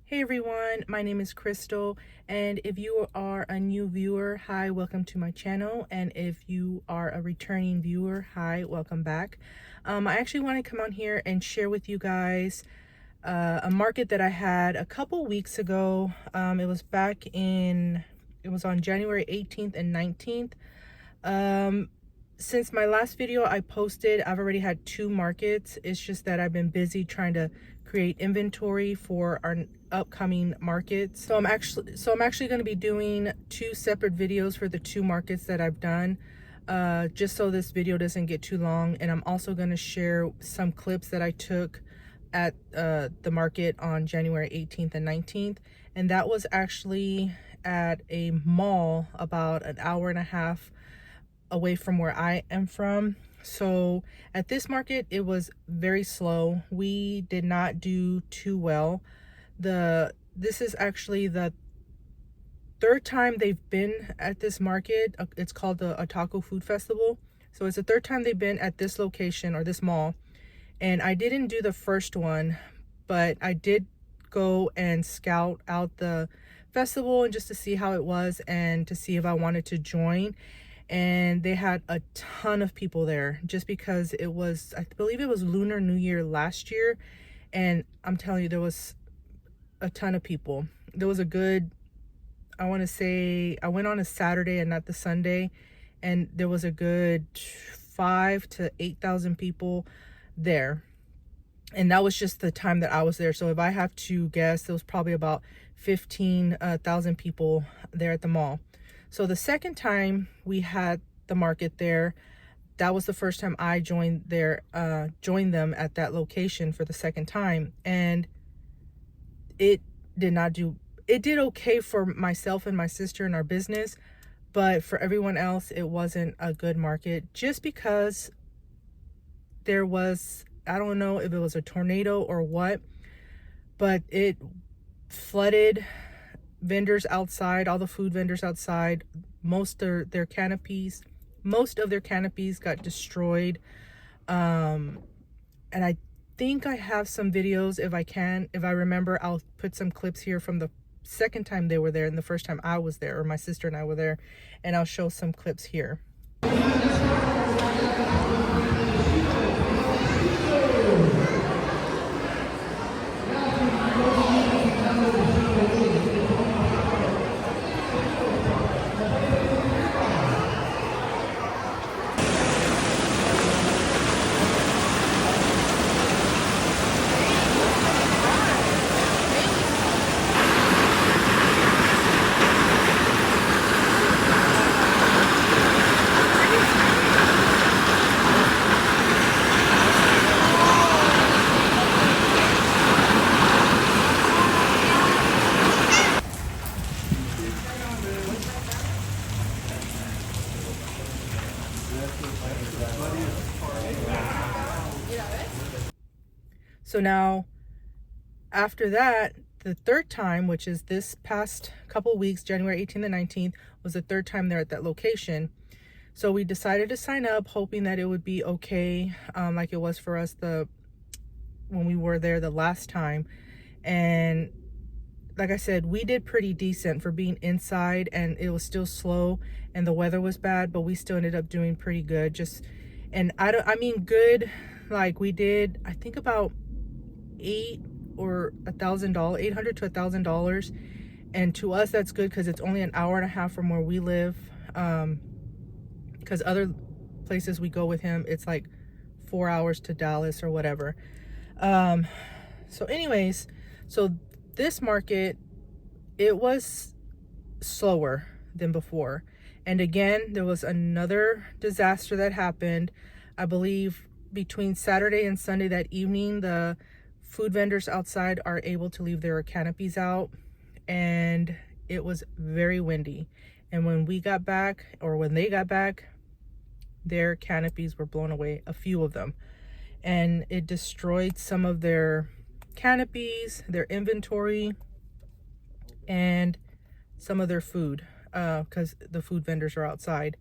Hey everyone, my name is Crystal, and if you are a new viewer, hi, welcome to my channel, and if you are a returning viewer, hi, welcome back. I actually want to come on here and share with you guys a market that I had a couple weeks ago. It was on January 18th and 19th. Since my last video I posted, I've already had two markets. It's just that I've been busy trying to create inventory for our upcoming markets. So I'm actually going to be doing two separate videos for the two markets that I've done, just so this video doesn't get too long. And I'm also going to share some clips that I took at the market on January 18th and 19th. And that was actually at a mall about an hour and a half away from where I am from. So at this market, it was very slow. We did not do too well. This is actually the third time they've been at this market. It's called the Otaku Food Festival. So it's the third time they've been at this location or this mall. And I didn't do the first one, but I did go and scout out the festival and just to see how it was and to see if I wanted to join. And they had a ton of people there just because it was, I believe it was Lunar New Year last year, and I'm telling you, there was a ton of people. There was a good, I want to say, I went on a Saturday and not the Sunday, and there was a good 5,000 to 8,000 people there. And that was just the time that I was there. So if I have to guess, there was probably about 15,000 people there at the mall. So the second time we had the market there, that was the first time I joined them at that location for the second time. And it did okay for myself and my sister and our business, but for everyone else, it wasn't a good market just because there was, I don't know if it was a tornado or what, but it flooded vendors outside, all the food vendors outside. Most of their canopies got destroyed. And I think I have some videos. If I remember, I'll put some clips here from the second time they were there and the first time I was there, or my sister and I were there, and I'll show some clips here. So now, after that, the third time, which is this past couple weeks, January 18th and 19th, was the third time they're at that location. So we decided to sign up, hoping that it would be okay, like it was for us when we were there the last time. And like I said, we did pretty decent for being inside, and it was still slow and the weather was bad, but we still ended up doing pretty good. Good, like we did, I think about $800 to $1,000, and to us that's good because it's only an hour and a half from where we live, because other places we go with him, it's like 4 hours to Dallas or whatever. So anyways, so this market, it was slower than before. And again, there was another disaster that happened. I believe between Saturday and Sunday that evening, the food vendors outside are able to leave their canopies out, and it was very windy. And when they got back, their canopies were blown away, a few of them, and it destroyed some of their canopies, their inventory, and some of their food, because the food vendors are outside.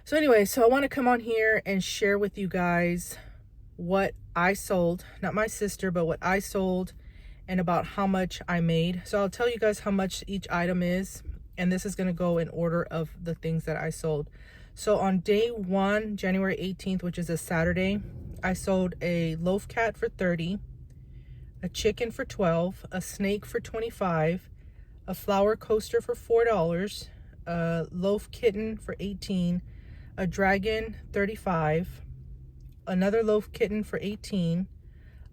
So anyway, so I want to come on here and share with you guys what I sold, not my sister, but what I sold, and about how much I made. So I'll tell you guys how much each item is, and this is going to go in order of the things that I sold. So on day 1, January 18th, which is a Saturday, I sold a loaf cat for 30, a chicken for 12, a snake for 25, a flower coaster for $4, a loaf kitten for 18, a dragon 35, another loaf kitten for 18,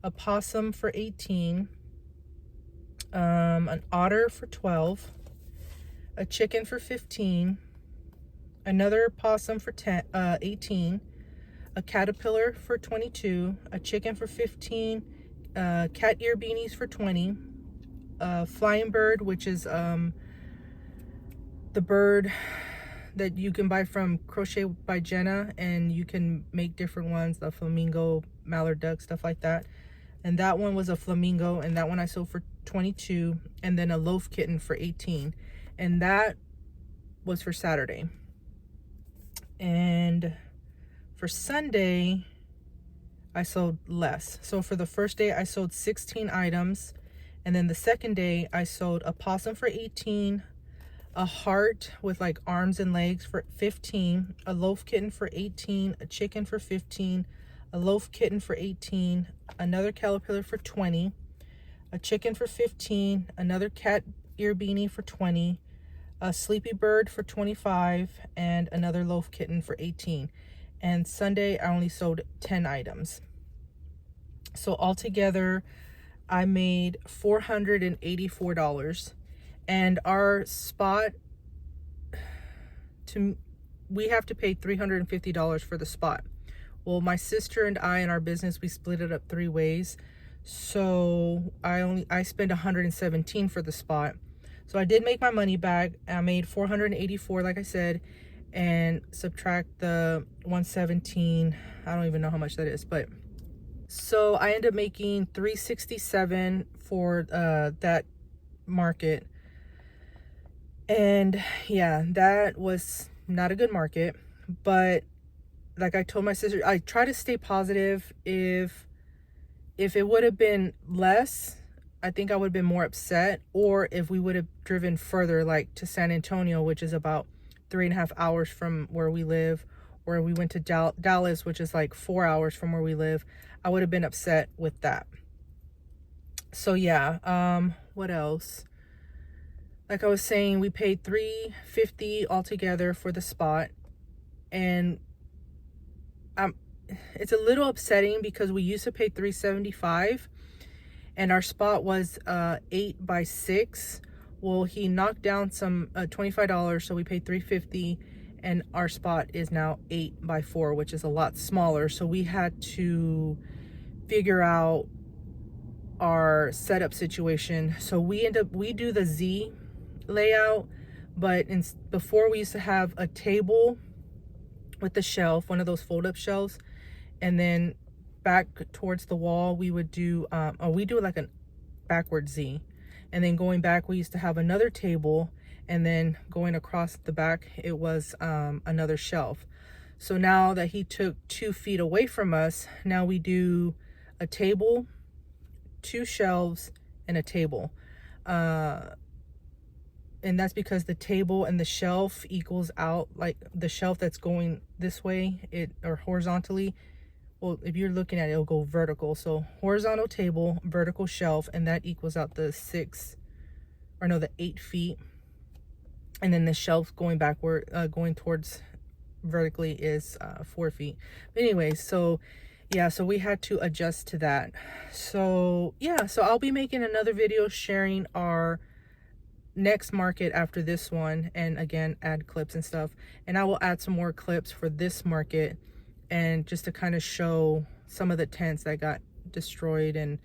a possum for 18, an otter for 12, a chicken for 15, another possum for 18, a caterpillar for 22, a chicken for 15, cat ear beanies for 20, a flying bird, which is the bird that you can buy from Crochet by Jenna, and you can make different ones, the flamingo, mallard duck, stuff like that. And that one was a flamingo, and that one I sold for 22, and then a loaf kitten for 18, and that was for Saturday. And for Sunday, I sold less. So for the first day, I sold 16 items, and then the second day, I sold a possum for 18, a heart with like arms and legs for 15, a loaf kitten for 18, a chicken for 15, a loaf kitten for 18, another caterpillar for 20, a chicken for 15, another cat ear beanie for 20, a sleepy bird for 25, and another loaf kitten for 18. And Sunday, I only sold 10 items. So altogether, I made $484. And our spot, we have to pay $350 for the spot. Well, my sister and I in our business, we split it up 3 ways. So I spent $117 for the spot. So I did make my money back. I made $484, like I said, and subtract the $117. I don't even know how much that is, but so I ended up making $367 for that market. And yeah, that was not a good market, but like I told my sister, I try to stay positive. If it would have been less, I think I would have been more upset. Or if we would have driven further, like to San Antonio, which is about 3.5 hours from where we live, or we went to Dallas, which is like 4 hours from where we live, I would have been upset with that. So yeah, what else? Like I was saying, we paid $350 altogether for the spot, and it's a little upsetting because we used to pay $375, and our spot was 8 by 6. Well, he knocked down some $25, so we paid $350, and our spot is now 8 by 4, which is a lot smaller. So we had to figure out our setup situation. So we do the Z layout, but before we used to have a table with the shelf, one of those fold-up shelves, and then back towards the wall we would do we do like a backward Z, and then going back we used to have another table, and then going across the back it was another shelf. So now that he took 2 feet away from us, now we do a table, 2 shelves, and a table. And that's because the table and the shelf equals out, like the shelf that's going this way, or horizontally. Well, if you're looking at it, it'll go vertical. So horizontal table, vertical shelf, and that equals out the 8 feet. And then the shelf going backward, going towards vertically is 4 feet. But anyway, so yeah, so we had to adjust to that. So yeah, so I'll be making another video sharing our next market after this one, and again add clips and stuff, and I will add some more clips for this market, and just to kind of show some of the tents that got destroyed, and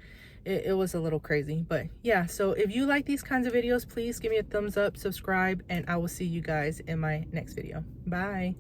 it was a little crazy. But yeah, so if you like these kinds of videos, please give me a thumbs up, subscribe, and I will see you guys in my next video. Bye.